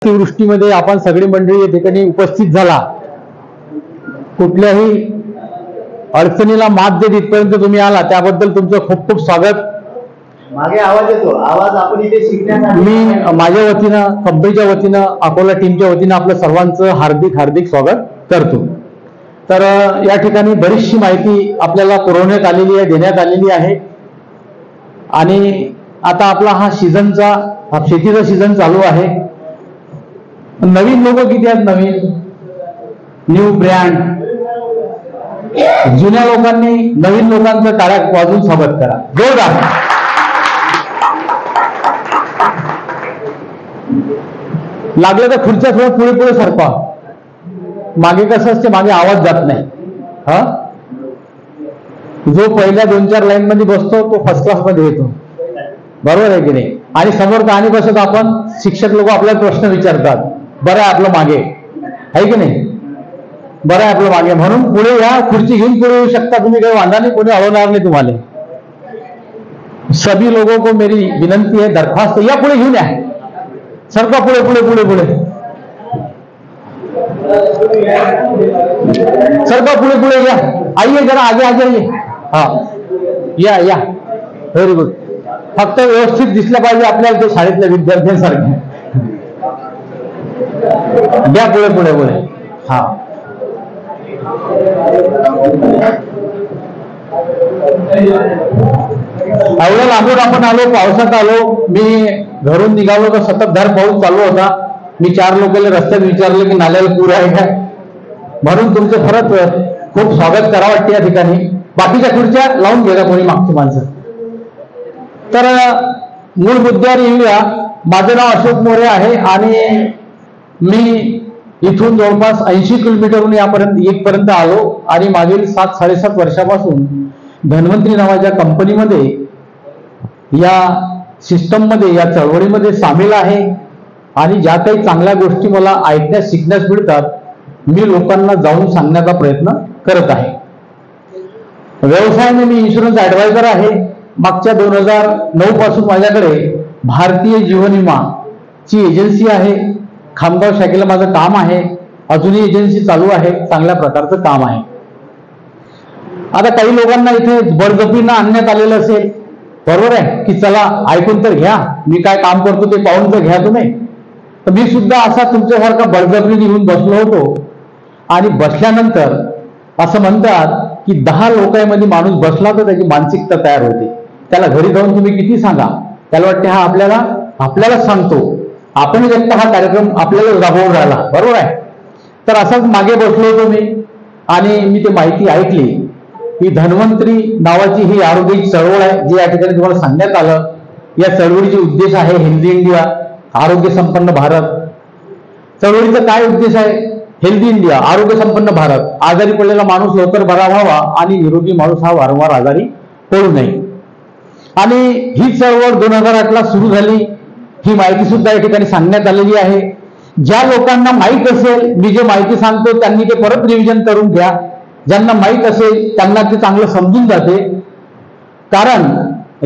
अतिवृष्टीमध्ये आपण सगळी मंडळी या ठिकाणी उपस्थित झाला. कुठल्याही अडचणीला मात देत इथपर्यंत तुम्ही आला त्याबद्दल तुमचं खूप खूप स्वागत. मागे आवाज येतो, आवाज आपण इथे शिकण्यासाठी मी माझ्या वतीनं, कंपनीच्या वतीनं, अकोला टीमच्या वतीनं आपलं सर्वांचं हार्दिक हार्दिक स्वागत करतो. तर या ठिकाणी बरीचशी माहिती आपल्याला पुरवण्यात आलेली आहे, देण्यात आलेली आहे. आणि आता आपला हा शेतीचा सीझन चालू आहे. नवीन लोक किती आहेत? नवीन न्यू ब्रँड. जुन्या लोकांनी नवीन लोकांचं टाळ्या वाजून स्वागत करा, जोरदार. लागलं तर खुर्च्या थोडं पुढे पुढे सरका. मागे कसं असते, मागे आवाज जात नाही. हा, जो पहिल्या 2-4 लाईन मध्ये बसतो तो फर्स्ट क्लास मध्ये येतो, बरोबर आहे की नाही? आणि समोर कहाणी बसत आपण शिक्षक लोक आपल्याला प्रश्न विचारतात, बरं आहे आपलं मागे, आहे की नाही? बरं आहे आपलं मागे, म्हणून पुढे या, खुर्ची घेऊन पुढे येऊ शकता तुम्ही, काही वांधा नाही, कोणी अडवणार नाही तुम्हाला. सभी लोगों को मेरी विनंती है, दरखास्त, या पुढे घेऊन या, सरका पुढे पुढे पुढे पुढे सरका पुढे पुढे या. आइए जरा आगे आगे आइए. हा, या या, व्हेरी गुड. फक्त व्यवस्थित दिसलं पाहिजे आपल्याला, ते शाळेतल्या विद्यार्थ्यांसारखे. द्या पुढे पुढे पुढे. हा, एवढं लांबून आपण आलो, पावसात आलो. मी घरून निघालो तर सततधार पाऊस चालू होता. मी 4 लोकांना रस्त्यात विचारलं की नाल्याला पूर आहे का, म्हणून तुमचं खरंच खूप स्वागत करावं वाटतं या ठिकाणी. बाकीच्या खुर्च्या लावून गेल्या कोणी मागची माणसं. तर मूळ मुद्द्यावर येऊया. माझं नाव अशोक मोरे आहे आणि मी इथून जवळपास 80 किलोमीटरहून इथपर्यंत आलो आणि मागील 7-7.5 वर्षापासून धन्वंतरी नावाच्या कंपनीमध्ये, या सिस्टम मध्ये, या चळवळीमध्ये सामील आहे. आणि ज्या काही चांगल्या गोष्टी मला ऐकण्यास शिकण्यास मिळतात, मी लोकांना जाऊन सांगण्याचा प्रयत्न करत आहे. व्यवसायाने मी इन्शुरन्स ऍडवायझर आहे. मागच्या 2009 पासून माझ्याकडे भारतीय जीवन विमा ची एजन्सी आहे. खामगाव शाखेला माझं काम आहे. अजूनही एजन्सी चालू आहे, चांगल्या प्रकारचं काम आहे. आता काही लोकांना इथे बळजबरीनं आणण्यात आलेलं असेल, बरोबर आहे की? चला ऐकून तर घ्या, मी काय काम करतो ते पाहून तर घ्या तुम्ही. तर मी सुद्धा असा तुमच्यासारखा बळजबरीने येऊन बसलो होतो. आणि बसल्यानंतर असं म्हणतात की 10 लोकांमध्ये माणूस बसला तर त्याची मानसिकता तयार होते. त्याला घरी जाऊन तुम्ही किती सांगा, त्याला वाटते हा आपल्यालाच सांगतो, आपण व्यक्त हा कार्यक्रम आपल्याला राबवून राहिला, बरोबर आहे? तर असंच मागे बसलो होतो मी आणि मी ते माहिती ऐकली की धन्वंतरी नावाची ही आरोग्याची चळवळ आहे, जी या ठिकाणी तुम्हाला सांगण्यात आलं. या चळवळीचे उद्देश आहे हेल्दी इंडिया, आरोग्य संपन्न भारत. चळवळीचा काय उद्देश आहे? हेल्दी इंडिया, आरोग्य संपन्न भारत. आजारी पडलेला माणूस लवकर बरा व्हावा आणि निरोगी माणूस हा वारंवार आजारी पडू नये. आणि ही चळवळ 2008ला सुरू झाली. ही माहिती सुद्धा या ठिकाणी सांगण्यात आलेली आहे. ज्या लोकांना माहीत असेल, मी जे माहिती सांगतो त्यांनी ते परत रिव्हिजन करून घ्या. ज्यांना माहीत असेल त्यांना ते चांगलं समजून जाते. कारण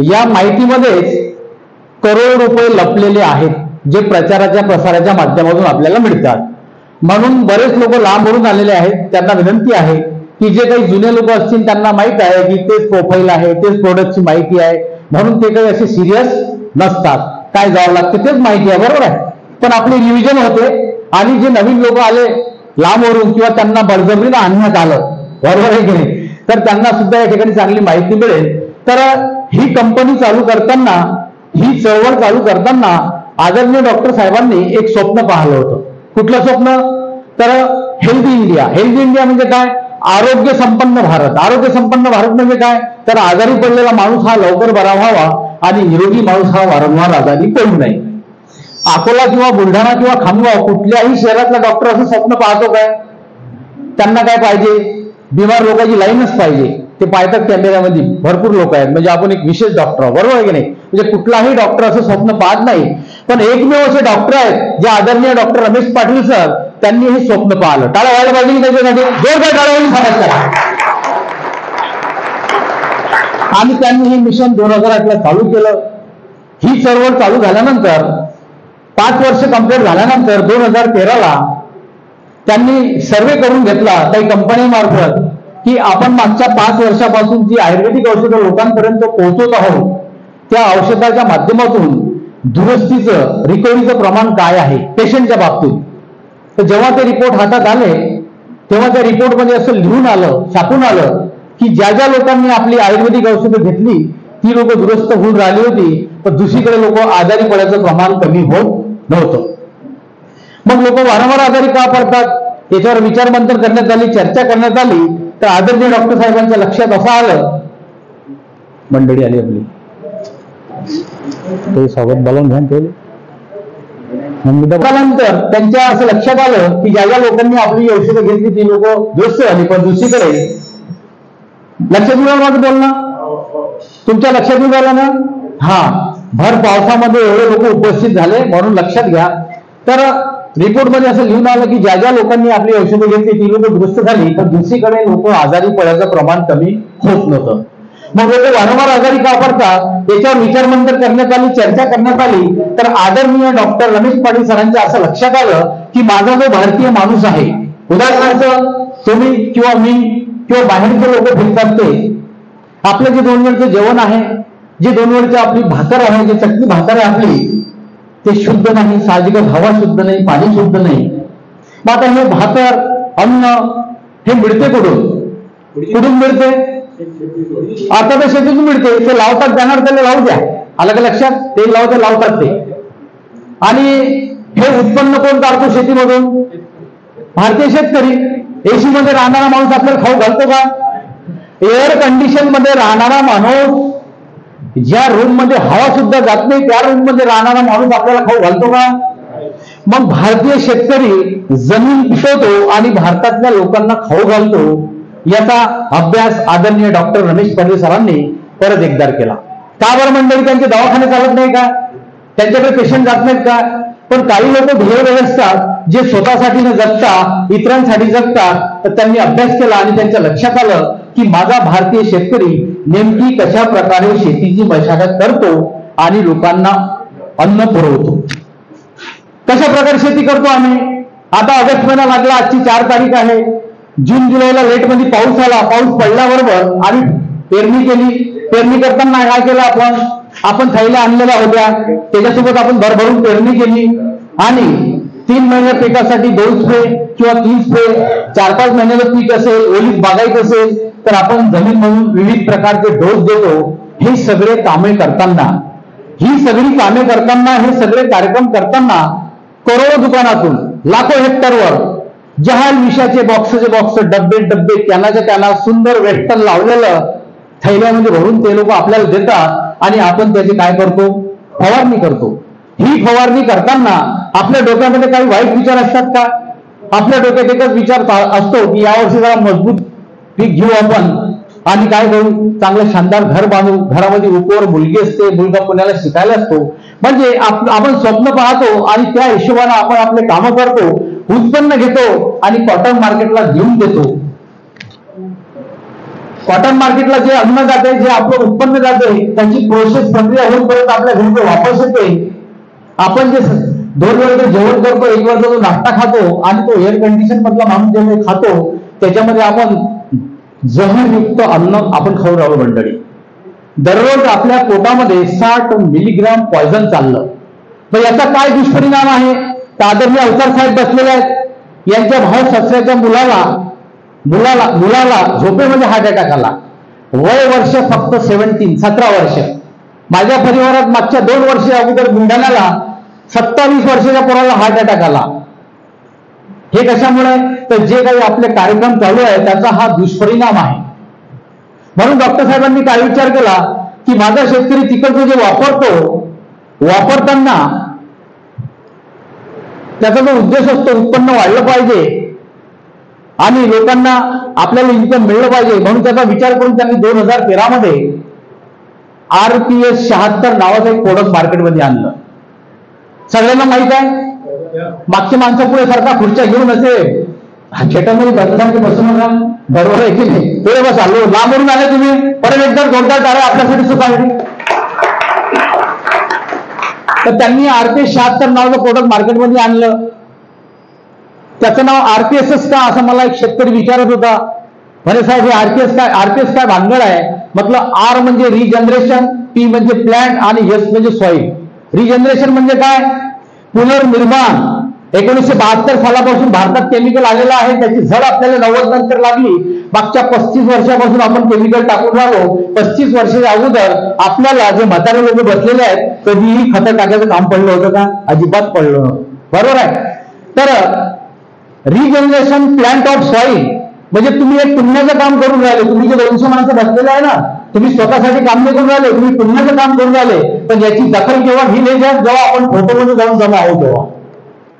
या माहितीमध्येच करोड रुपये लपलेले आहेत, जे प्रचाराच्या प्रसाराच्या माध्यमातून आपल्याला मिळतात. म्हणून बरेच लोक लांबवरून आलेले आहेत. त्यांना विनंती आहे की जे काही जुने लोक असतील त्यांना माहित आहे की तेच प्रोफाईल आहे, तेच प्रोडक्टची माहिती आहे, म्हणून ते काही असे सिरियस नसतात. काय जावं लागतं तेच माहिती आहे, बरोबर आहे? पण आपली रिव्हिजन होते. आणि जे नवीन लोक आले लांबवरून किंवा त्यांना बळजबरीनं आणण्यात आलं, बरोबर आहे की नाही, तर त्यांना सुद्धा या ठिकाणी चांगली माहिती मिळेल. तर ही कंपनी चालू करताना, ही चळवळ चालू करताना आदरणीय डॉक्टर साहेबांनी एक स्वप्न पाहिलं होतं. कुठलं स्वप्न? तर हेल्दी इंडिया. हेल्दी इंडिया म्हणजे काय? आरोग्य संपन्न भारत. आरोग्य संपन्न भारत म्हणजे काय? तर आजारी पडलेला माणूस हा लवकर बरा व्हावा आणि निरोगी माणूस हा वारंवार आजारी पडू नये. अकोला किंवा बुलढाणा किंवा खामगाव कुठल्याही शहरातला डॉक्टर असं स्वप्न पाहतो काय? त्यांना काय पाहिजे? बिमार लोकांची लाईनच पाहिजे. ते पाहतात कॅमेऱ्यामध्ये, भरपूर लोक आहेत, म्हणजे आपण एक विशेष डॉक्टर, बरोबर आहे की नाही? म्हणजे कुठलाही डॉक्टर असं स्वप्न पाहत नाही. पण एकमेव असे डॉक्टर आहेत जे आदरणीय डॉक्टर रमेश पाटील सर, त्यांनी हे स्वप्न पाहिलं. टाळा व्हायला पाहिजे त्याच्यासाठी, जोरदार टाळा होईल सांगायचं. आणि त्यांनी हे मिशन 2008ला चालू केलं. ही चळवळ चालू झाल्यानंतर 5 वर्ष कंप्लीट झाल्यानंतर 2013ला त्यांनी सर्वे करून घेतला काही कंपनीमार्फत की आपण मागच्या 5 वर्षापासून जी आयुर्वेदिक औषधं लोकांपर्यंत पोहोचवत आहोत त्या औषधाच्या माध्यमातून दुरुस्तीचं रिकव्हरीचं प्रमाण काय आहे पेशंटच्या बाबतीत. तर जेव्हा ते रिपोर्ट हातात आले तेव्हा त्या रिपोर्टमध्ये असं लिहून आलं, छापून आलं की ज्या ज्या लोकांनी आपली आयुर्वेदिक औषधं घेतली ती लोक दुरुस्त होऊन राहिली होती, पण दुसरीकडे लोक आजारी पडायचं प्रमाण कमी होत नव्हतं. मग लोक वारंवार आजारी का पडतात याच्यावर विचारमंथन करण्यात आली, चर्चा करण्यात आली. तर आदरणीय डॉक्टर साहेबांच्या लक्षात असं आलं, मंडळी आली आपली ते स्वागत बोलावून घ्या ठेवले. त्यानंतर त्यांच्या असं लक्षात आलं की ज्या ज्या लोकांनी आपली औषधं घेतली ती लोक दुरुस्त झाली, पण दुसरीकडे लक्षात येऊन माझं बोलणं तुमच्या लक्षात येऊन आलं ना. हा, भर पावसामध्ये एवढे लोक उपस्थित झाले म्हणून लक्षात घ्या. तर रिपोर्ट मध्ये असं लिहून आलं की ज्या ज्या लोकांनी आपली औषधं घेतली ती लोक दुरुस्त झाली, पण दुसरीकडे लोक आजारी पडायचं प्रमाण कमी होत नव्हतं. मग लोक वारंवार आजारी का पडतात याच्यावर विचारमंथन करण्यात आली, चर्चा करण्यात आली. तर आदरणीय डॉक्टर रमेश पाटील सरांच्या असं लक्षात आलं की माझा जो भारतीय माणूस आहे, उदाहरणार्थ तुम्ही किंवा मी किंवा बाहेरचे लोक फिरतात ते आपलं जे 2 वेळचं जेवण आहे, जे 2 वेळचं आपली भाकर आहे, जे चटणी भाकर आहे आपली ते शुद्ध नाही, साहजिकच हवा शुद्ध नाही, पाणी शुद्ध नाही. मग आता हे भाकर अन्न हे मिळते कुठून मिळते? आता तर शेतीतून मिळते. ते लावतात जाणार त्याला लावू द्या, आलं का लक्षात? ते लावतात ते. आणि हे उत्पन्न कोण काढतो शेतीमधून? भारतीय शेतकरी. एसी मध्ये राहणारा माणूस आपल्याला खाऊ घालतो का? एअर कंडिशन मध्ये राहणारा माणूस, ज्या रूम मध्ये हवा सुद्धा जात नाही त्या रूम मध्ये राहणारा माणूस आपल्याला खाऊ घालतो का? मग भारतीय शेतकरी जमीन पिकवतो आणि भारतातल्या लोकांना खाऊ घालतो. याचा अभ्यास आदरणीय डॉक्टर रमेश पाटील सरांनी परत एकदा केला. का बरं मंडळी? त्यांचे दवाखाने चालत नाही का? त्यांच्याकडे पेशंट जात नाहीत का? पण काही लोक ध्येय असतात जे स्वतःसाठी न जगता इतरांसाठी जगतात. तर त्यांनी अभ्यास केला आणि त्यांच्या लक्षात आलं की माझा भारतीय शेतकरी नेमकी कशा प्रकारे शेतीची मशागत करतो आणि लोकांना अन्न पुरवतो. कशा प्रकारे शेती करतो आम्ही? आता ऑगस्ट महिना लागला, आजची 4 तारीख आहे. जून जुलैला लेट मध्ये पाऊस आला. पाऊस पडल्याबरोबर आम्ही पेरणी केली. पेरणी करताना काय केलं? आपण थैल्या आणलेल्या होत्या, त्याच्यासोबत आपण भरभरून पेरणी केली आणि 3 महिन्या पिकासाठी 2 स्प्रे किंवा 3 स्प्रे, 4-5 महिन्याचं पीक असेल, ओलीत बागायत असेल तर आपण जमीन म्हणून विविध प्रकारचे डोस देतो. हे सगळे कामे करताना, ही सगळी कामे करताना, हे सगळे कार्यक्रम करताना करोडो दुकानातून लाखो हेक्टरवर जहाल विषाचे बॉक्स, डब्बे कॅनाच्या सुंदर वेस्टर्न लावलेलं थैल्यामध्ये भरून ते लोक आपल्याला देतात आणि आपण त्याची काय करतो? फवारणी करतो. ही फवारणी करताना आपल्या डोक्यामध्ये काही वाईट विचार असतात का? आपल्या डोक्यात एकच विचार असतो की यावर्षी जरा मजबूत पीक घेऊ आपण आणि काय करू? चांगलं शानदार घर बांधू. घरामध्ये उपवर मुलगी असते, मुलगा पुण्याला शिकायला असतो. म्हणजे आपण स्वप्न पाहतो आणि त्या हिशोबाने आपण आपले कामं करतो, उत्पन्न घेतो आणि कॉटन मार्केटला घेऊन देतो. कॉटन मार्केटला जे अन्न जाते, जे आपलं उत्पन्न जाते, त्याची प्रोसेस प्रक्रिया होईपर्यंत आपल्या घरी वापस येते. आपण जे 2 वेळचं जेवण करतो, 1 वेळचा जो नाश्ता खातो आणि तो एअर कंडिशन मधला माणूस जे खातो त्याच्यामध्ये आपण जहरयुक्त अन्न आपण खाऊ राहिलो मंडळी. दररोज आपल्या पोटामध्ये 60 मिलीग्राम पॉयझन चाललं. तर याचा काय दुष्परिणाम आहे? तर आदरणीय अवतार साहेब बसलेले आहेत. यांच्या भाऊ सासऱ्याच्या मुलाला झोपेमध्ये हार्ट अटॅक आला. वय वर्ष फक्त 17 वर्ष. माझ्या परिवारात मागच्या 2 वर्ष अगोदर बुलढाण्याला 27 वर्षाच्या पोराला हार्ट अटॅक आला. हे कशामुळे? तर जे काही आपले कार्यक्रम चालू आहे त्याचा हा दुष्परिणाम आहे. म्हणून डॉक्टर साहेबांनी काय विचार केला की माझा शेतकरी तिकडचं जे वापरताना त्याचा जो उद्देश असतो उत्पन्न वाढलं पाहिजे आणि लोकांना आपल्याला इन्कम मिळलं पाहिजे, म्हणून त्याचा विचार करून त्यांनी 2013 मध्ये RPS 76 नावाचं एक प्रोडक्ट मार्केटमध्ये आणलं. सगळ्यांना माहित आहे. मागच्या माणसापुढे सारखा खुर्च्या घेऊन असे खेटामध्ये बसण्याचे बसू नका. बरोबर आहे की नाही? पुढे बस आलो लांबून आले तुम्ही. परत एकदा जोरदार टाळ्या आपल्यासाठी सुखासाठी. तर त्यांनी RPS 76 नावाचं प्रोडक्ट मार्केटमध्ये आणलं. त्याचं नाव RPSच का असं मला एक शेतकरी विचारत होता. म्हणे साहेब हे RPS काय भानगड आहे. म्हटलं R म्हणजे रिजनरेशन, P म्हणजे प्लांट आणि S म्हणजे सॉइल. रिजनरेशन म्हणजे काय? पुनर्निर्माण. 1972 सालापासून भारतात केमिकल आलेलं आहे. त्याची झड आपल्याला 90 नंतर लागली. मागच्या 35 वर्षापासून आपण केमिकल टाकून राहिलो. 35 वर्षाच्या अगोदर आपल्याला जे म्हातारे लोक बसलेले आहेत कधीही खतं टाकायचं काम पडलं होतं का? अजिबात पडलं नव्हतं. बरोबर आहे. तर रिजनरेशन प्लांट ऑफ सॉइल म्हणजे तुम्ही एक पुण्याचं काम करून राहिले. तुम्ही जे 200 माणसं बसलेले आहे ना, तुम्ही स्वतःसाठी काम नाही करून राहिले, तुम्ही पुण्याचं काम करून राहिले. पण याची दखल केव्हा घेणे जेव्हा आपण फोटोमध्ये जाऊन जमा आहोत तेव्हा.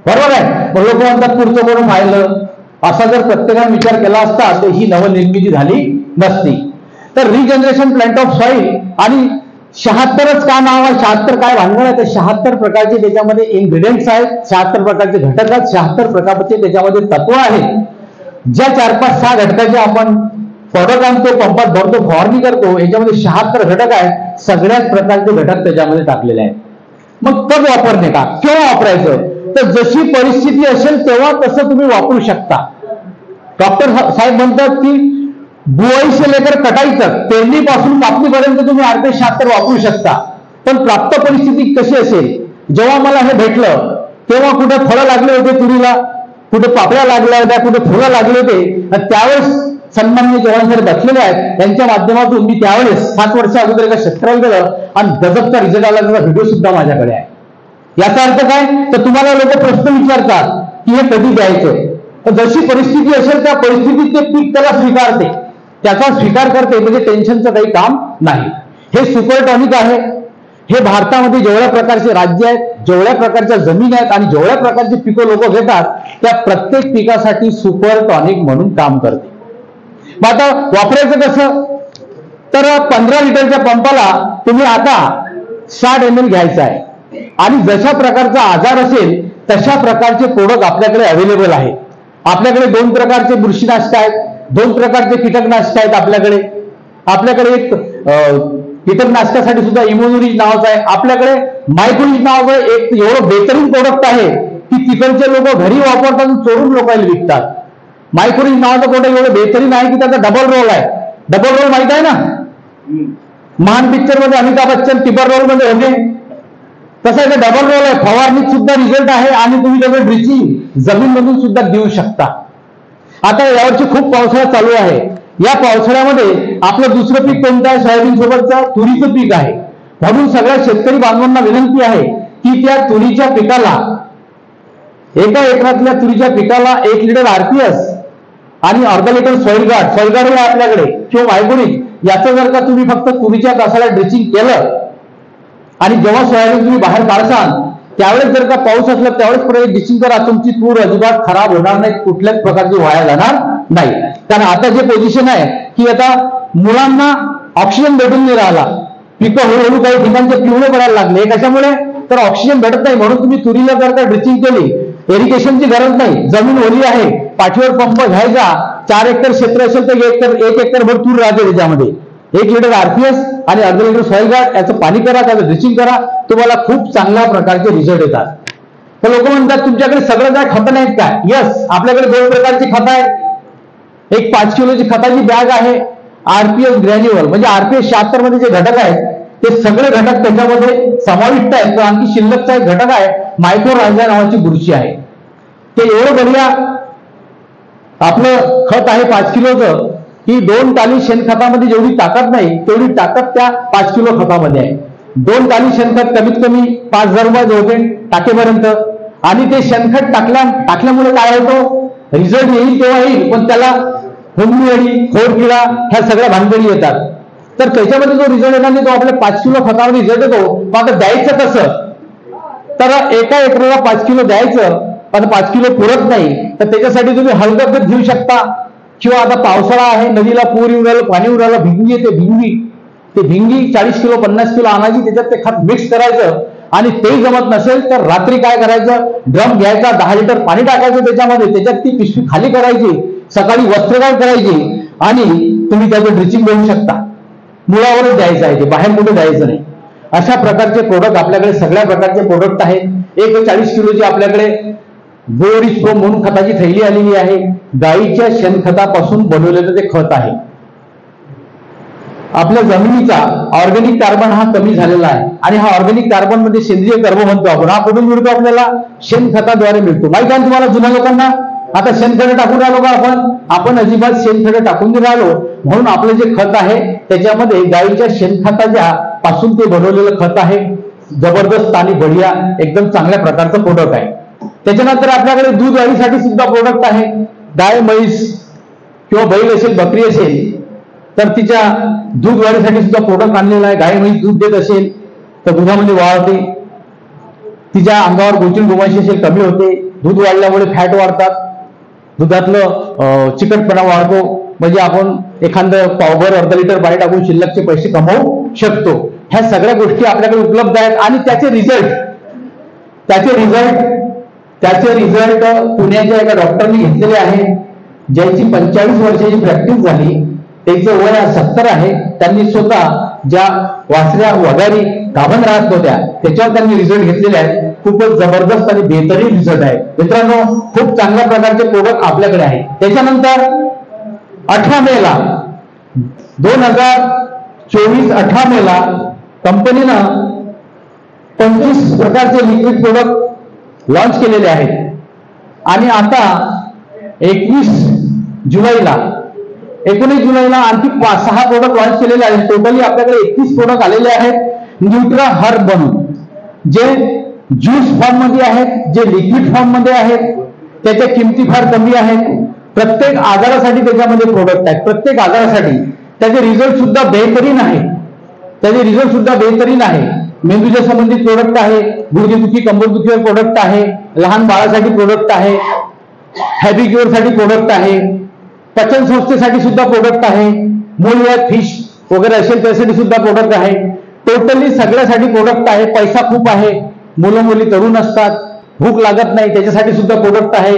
बरोबर आहे. लोक म्हणतात पुढचं करून पाहिलं. असा जर प्रत्येकाने विचार केला असता तर ही नवनिर्मिती झाली नसती. तर रिजनरेशन प्लांट ऑफ सॉइल आणि 76च का नाव आहे? 76 काय भानगड आहे? तर 76 प्रकारचे त्याच्यामध्ये इन्ग्रेडियंट्स आहेत, 76 प्रकारचे घटक आहेत, 76 प्रकारचे त्याच्यामध्ये तत्व आहेत. ज्या 4-5-6 घटकाचे आपण प्रोडक्ट आणतो, पंपात भरतो, फवारणी करतो, याच्यामध्ये 76 घटक आहेत. सगळ्याच प्रकारचे घटक त्याच्यामध्ये टाकलेले आहेत. मग कब वापरणे का? केव्हा वापरायचं? तर जशी परिस्थिती असेल तेव्हा तसं तुम्ही वापरू शकता. डॉक्टर साहेब म्हणतात की बुवाई से लेकर कटाई तक, पेरणीपासून कापणीपर्यंत तुम्ही RPS 76 वापरू शकता. पण प्राप्त परिस्थिती कशी असेल? जेव्हा मला हे भेटलं तेव्हा कुठे फळं लागले होते तुरीला, कुठे पापड्या लागल्या होत्या, कुठे फुलं लागले होते. त्यावेळेस सन्माननीय जवान सर बसलेले आहेत, त्यांच्या माध्यमातून मी त्यावेळेस 7 वर्ष अगोदर एका शेतकऱ्याला गेलं आणि गजबचा रिझल्ट आला. त्याचा व्हिडिओ सुद्धा माझ्याकडे आहे. याचा अर्थ काय? तर तुम्हाला लोक प्रश्न विचारतात की हे कधी द्यायचं. तर जशी परिस्थिती असेल त्या परिस्थितीत ते पीक त्याला स्वीकारते, त्याचा स्वीकार करते, म्हणजे टेन्शनचं काही काम नाही. हे सुपर टॉनिक आहे. हे भारतामध्ये जेवढ्या प्रकारचे राज्य आहेत, जेवढ्या प्रकारच्या जमीन आहेत आणि जेवढ्या प्रकारचे पिकं लोक घेतात त्या प्रत्येक पिकासाठी सुपर टॉनिक म्हणून काम करते. मग आता वापरायचं कसं? तर 15 लिटरच्या पंपाला तुम्ही आता 60 ml घ्यायचं आहे आणि जशा प्रकारचा आजार असेल तशा प्रकारचे प्रोडक्ट आपल्याकडे अवेलेबल आहे. आपल्याकडे 2 प्रकारचे बुरशीनाशक आहेत, 2 प्रकारचे कीटकनाशक आहेत. आपल्याकडे एक कीटकनाशकासाठी सुद्धा इम्युनोरिज नावाचं आहे. आपल्याकडे मायक्रोरिज नावाचं एक एवढं बेहतरीन प्रोडक्ट आहे की तिकडचे लोक घरी वापरतात आणि चोरून लोकांना विकतात. मायक्रोरिज नावाचं प्रोडक्ट एवढं बेहतरीन आहे की त्याचा डबल रोल आहे. डबल रोल माहित आहे ना? महान पिक्चर मध्ये अमिताभ बच्चन टिबर रोल मध्ये होते, तसं याचा डबल रोल आहे. फवारणीत सुद्धा रिझल्ट आहे आणि तुम्ही त्याचं ड्रिचिंग जमीन मधून सुद्धा देऊ शकता. आता यावरची खूप पावसाळा चालू आहे. या पावसाळ्यामध्ये आपलं दुसरं पीक कोणतं आहे? सोयाबीन सोबतचा तुरीचं पीक आहे. म्हणून सगळ्या शेतकरी बांधवांना विनंती आहे की त्या तुरीच्या पिकाला, एका एकरातल्या तुरीच्या पिकाला 1 लिटर RPS आणि अर्धा लिटर सॉइल गार्ड आहे आपल्याकडे किंवा मायक्रोरिज, याचं जर का तुम्ही फक्त तुरीच्या तासाला ड्रिचिंग केलं आणि जेव्हा सोयाबीन तुम्ही बाहेर काढसाल त्यावेळेस जर का पाऊस असला त्यावेळेस ड्रिचिंग करा. तुमची तूर अजिबात खराब होणार नाही, कुठल्याच प्रकारची वाया जाणार नाही. कारण आता जे पोझिशन आहे की आता मुलांना ऑक्सिजन भेटून नाही राहिला, पिकं हळूहळू काही ठिकाणचे पिवळे पडायला लागले. कशामुळे? तर ऑक्सिजन भेटत नाही. म्हणून तुम्ही तुरीला जर का ड्रिचिंग केली, इरिगेशनची गरज नाही, जमीन ओली आहे, पाठीवर पंप घ्यायचा, 4 एकर क्षेत्र असेल तर 1 एकर भर तूर राहते. त्याच्यामध्ये 1 लिटर RPS आणि अर्धा लिटर सॉइल गार्ड याचं पाणी करा, त्याचं ड्रिचिंग करा, तुम्हाला खूप चांगल्या प्रकारचे रिझल्ट येतात. तर लोक म्हणतात तुमच्याकडे सगळं काय खतं नाहीत काय? यस, आपल्याकडे 2 प्रकारची खतं आहेत. एक 5 किलोची खताची बॅग आहे, RPS ग्रॅन्युअल म्हणजे RPS 76 मध्ये जे घटक आहेत ते सगळे घटक त्याच्यामध्ये समाविष्ट आहेत. आणखी शिल्लकचा एक घटक आहे मायक्रोरायझा नावाची बुरशी आहे. ते एवढं बढिया आपलं खत आहे 5 किलोचं की 2 टाली शेणखतामध्ये जेवढी ताकद नाही तेवढी ताकद त्या 5 किलो खतामध्ये आहे. 2 टाली शेणखत कमीत कमी 5,000 रुपये होते टाकेपर्यंत. आणि ते शेणखत टाकल्यामुळे काय होतं? रिझल्ट येईल तेव्हा येईल, पण त्याला हुंबी, खोडकिडा ह्या सगळ्या भानगडी येतात. तर त्याच्यामध्ये जो रिझल्ट येणार नाही तो आपल्या 5 किलो खतामध्ये रिझल्ट येतो. मग आता द्यायचं कसं? तर एका एकराला 5 किलो द्यायचं, पण 5 किलो पुरत नाही, तर त्याच्यासाठी तुम्ही हलकं खत घेऊ शकता. किंवा आता पावसाळा आहे, नदीला पूर येऊन राहिलं, पाणी येऊन राहिलं, भिंगी येते, भिंगी 40 किलो 50 किलो आणायची, त्याच्यात ते खत मिक्स करायचं. आणि ते जमत नसेल तर रात्री काय करायचं? ड्रम घ्यायचा, 10 लिटर पाणी टाकायचं त्याच्यामध्ये, त्याच्यात ती पिशवी खाली करायची, सकाळी वस्त्रगाळ करायची आणि तुम्ही त्याचं ड्रिचिंग देऊ शकता. मुळावरच द्यायचं आहे, ते बाहेर कुठे द्यायचं नाही. अशा प्रकारचे प्रोडक्ट आपल्याकडे सगळ्या प्रकारचे प्रोडक्ट आहेत। एक 40 किलोची आपल्याकडे गोरिच प्रो म्हणून खताची थैली आलेली आहे। गाईच्या शेणखतापासून बनवलेलं ते खत आहे। आपल्या जमिनीचा ऑर्गॅनिक कार्बन हा कमी झालेला आहे आणि हा ऑर्गॅनिक कार्बन मध्ये सेंद्रिय कर्ब म्हणतो आपण, हा कुठून मिळतो आपल्याला? शेणखताद्वारे मिळतो। माहिती आहे तुम्हाला जुन्या लोकांना? आता शेणखत टाकून राहिलो का आपण अजिबात शेणखत टाकून नाही राहिलो। म्हणून आपलं जे खत आहे त्याच्यामध्ये गाईच्या शेणखताच्या पासून ते बनवलेलं खत आहे। जबरदस्त आणि बढिया एकदम चांगल्या प्रकारचं प्रोडक्ट आहे। त्याच्यानंतर आपल्याकडे दूध वाढीसाठी सुद्धा प्रोडक्ट आहे। गाय म्हैस किंवा बैल असेल बकरी असेल तर तिच्या दूध वाढीसाठी सुद्धा प्रोडक्ट आणलेला आहे। गाय म्हैस दूध देत असेल तर दुधामध्ये वाढ होते, तिच्या अंगावर गोचीन गोमांशी असेल कमी होते, दूध वाढल्यामुळे फॅट वाढतात, दुधातलं चिकटपणा वाढतो, म्हणजे आपण एखादं पावभर अर्धा लिटर पाणी टाकून शिल्लकचे पैसे कमवू शकतो। ह्या सगळ्या गोष्टी आपल्याकडे उपलब्ध आहेत आणि त्याचे रिझल्ट पुण्याच्या एका डॉक्टरने घेतलेले आहे, ज्यांची 45 वर्षाची प्रॅक्टिस झाली, त्याचं वय 70 आहे। त्यांनी स्वतः ज्या वासऱ्या वगारी गाभण राहत होत्या त्याच्यावर त्यांनी रिझल्ट घेतलेले आहेत। खूपच जबरदस्त आणि बेहतरीन रिझल्ट आहे मित्रांनो। खूप चांगल्या प्रकारचे प्रोडक्ट आपल्याकडे आहे। त्याच्यानंतर 18 मेला 2024 18 मेला कंपनीनं 25 प्रकारचे लिक्विड प्रोडक्ट लॉन्च केलेले आहेत आणि आता 19 जुलैला आणखी 5-6 प्रोडक्ट लॉन्च केलेले आहेत। टोटली आपल्याकडे 31 प्रोडक्ट आलेले आहेत न्यूट्रा हर्ब बनून, जे ज्यूस फॉर्म मध्ये आहेत, जे लिक्विड फॉर्म मध्ये आहेत, त्याच्या किमती फार कमी आहेत। प्रत्येक आजारासाठी त्याच्यामध्ये प्रोडक्ट आहेत, प्रत्येक आजारासाठी त्याचे रिझल्ट सुद्धा बेहतरीन आहे। मेंदूच्या संबंधित प्रोडक्ट आहे, गुडघेदुखी कंबरदुखीवर प्रोडक्ट आहे, लहान बाळासाठी प्रोडक्ट आहे, हॅबिक्युअर साठी प्रोडक्ट आहे, पचन संस्थेसाठी सुद्धा प्रोडक्ट आहे, मूलव्याध फिश वगैरे असेल त्यासाठी सुद्धा प्रोडक्ट आहे। टोटली सगळ्यासाठी प्रोडक्ट आहे। पैसा खूप आहे, मुलं मुली तरुण असतात, भूक लागत नाही त्याच्यासाठी सुद्धा प्रोडक्ट आहे।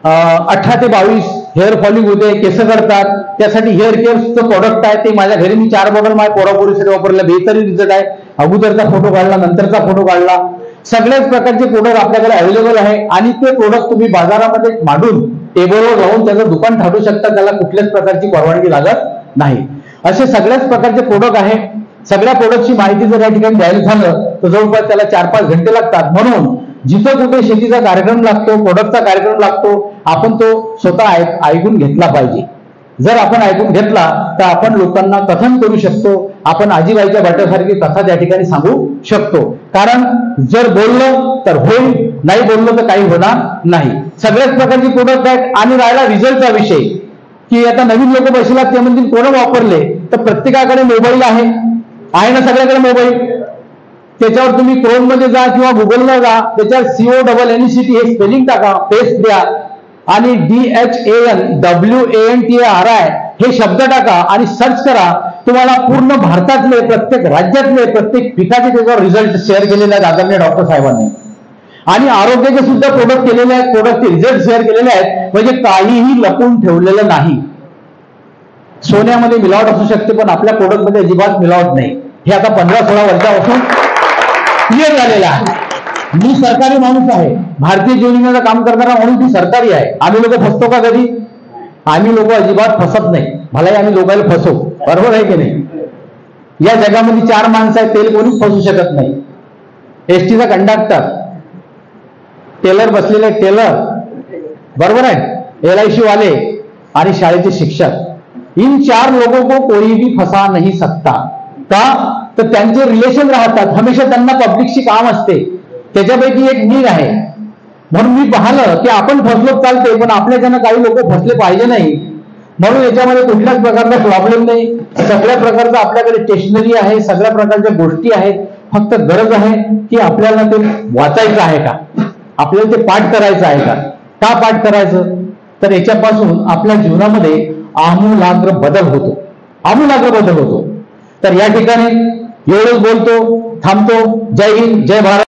18 ते 22 हेअर फॉलिंग होते, केस गळतात, त्यासाठी हेअर केअरचं प्रोडक्ट आहे। ते माझ्या घरी मी 4 बॉटल माझ्या पोरापोरीसाठी वापरले, बेहतरीन रिझल्ट आहे। अगोदरचा फोटो काढला, नंतरचा फोटो काढला, सगळ्याच प्रकारचे प्रोडक्ट आपल्याकडे अवेलेबल आहे आणि ते प्रोडक्ट तुम्ही बाजारामध्ये मांडून टेबलवर जाऊन त्याचं दुकान थाटू शकता, त्याला कुठल्याच प्रकारची परवानगी लागत नाही। असे सगळ्याच प्रकारचे प्रोडक्ट आहे। सगळ्या प्रोडक्टची माहिती जर या ठिकाणी द्यायला झालं तर जवळपास त्याला 4-5 घंटे लागतात। म्हणून जिथं कुठे शेतीचा कार्यक्रम लागतो, प्रोडक्टचा कार्यक्रम लागतो, आपण तो स्वतः ऐकून घेतला पाहिजे। जर आपण ऐकून घेतला तर आपण लोकांना कथन करू शकतो, आपण आजीबाईच्या बाट्यासारखी कथा त्या ठिकाणी सांगू शकतो। कारण जर बोललो तर होईल, नाही बोललो तर काही होणार नाही। सगळ्याच प्रकारचे प्रोडक्ट आहेत। आणि राहिला रिझल्टचा विषय, की आता नवीन लोक बसलात ते म्हणतील कोण वापरले, तर प्रत्येकाकडे मोबाईल आहे ना, सगळ्याकडे मोबाईल। त्याच्यावर तुम्ही क्रोम मध्ये जा किंवा गुगलला जा, त्याच्यावर CONNECT हे स्पेलिंग टाका, पेस्ट द्या आणि DHANWANTARI हे शब्द टाका आणि सर्च करा। तुम्हाला पूर्ण भारतातले, प्रत्येक राज्यातले, प्रत्येक पिकाचे त्याच्यावर रिझल्ट शेअर केलेले आहेत आदरणीय डॉक्टर साहेबांनी। आणि आरोग्याचे सुद्धा प्रोडक्ट केलेले आहेत, प्रोडक्टचे रिझल्ट शेअर केलेले आहेत, म्हणजे काहीही लपून ठेवलेलं नाही। सोन्यामध्ये मिलावट असू शकते पण आपल्या प्रोडक्ट मध्ये अजिबात मिलावट नाही, हे आता 15-16 वर्षापासून क्लिअर झालेलं आहे। मी सरकारी माणूस आहे, भारतीय जीवन विम्याचं काम करणारा माणूस मी सरकारी आहे। आम्ही लोक फसतो का कधी? आम्ही लोक अजिबात फसत नाही, भलाही आम्ही लोकांना फसवू, बरोबर आहे की नाही? या जगामध्ये 4 माणसं आहेत, तेल कोणीच फसवू शकत नाही। एसटीचा कंडक्टर, टेलर बसलेले टेलर, बरोबर आहे, LIC वाले आणि शाळेचे शिक्षक, इन 4 लोगों को कोई भी फसा नहीं सकता। का? तर त्यांचे रिलेशन राहतात, हमेशा त्यांना पब्लिकशी काम असते। त्याच्यापैकी एक मी आहे, म्हणून मी पाहिलं की आपण फसलो चालते पण आपल्याच्यानं काही लोक फसले पाहिजे नाही, म्हणून याच्यामध्ये कुठल्याच प्रकारचा प्रॉब्लेम नाही। सगळ्या प्रकारचं आपल्याकडे स्टेशनरी आहे, सगळ्या प्रकारच्या गोष्टी आहेत, फक्त गरज आहे की आपल्याला ते वाचायचं आहे का, आपल्याला ते पाठ करायचं आहे का? का पाठ करायचं? तर याच्यापासून आपल्या जीवनामध्ये आमूलाग्र बदल होतो। तर या ठिकाणी एवढंच बोलतो, थांबतो। जय हिंद, जय भारत।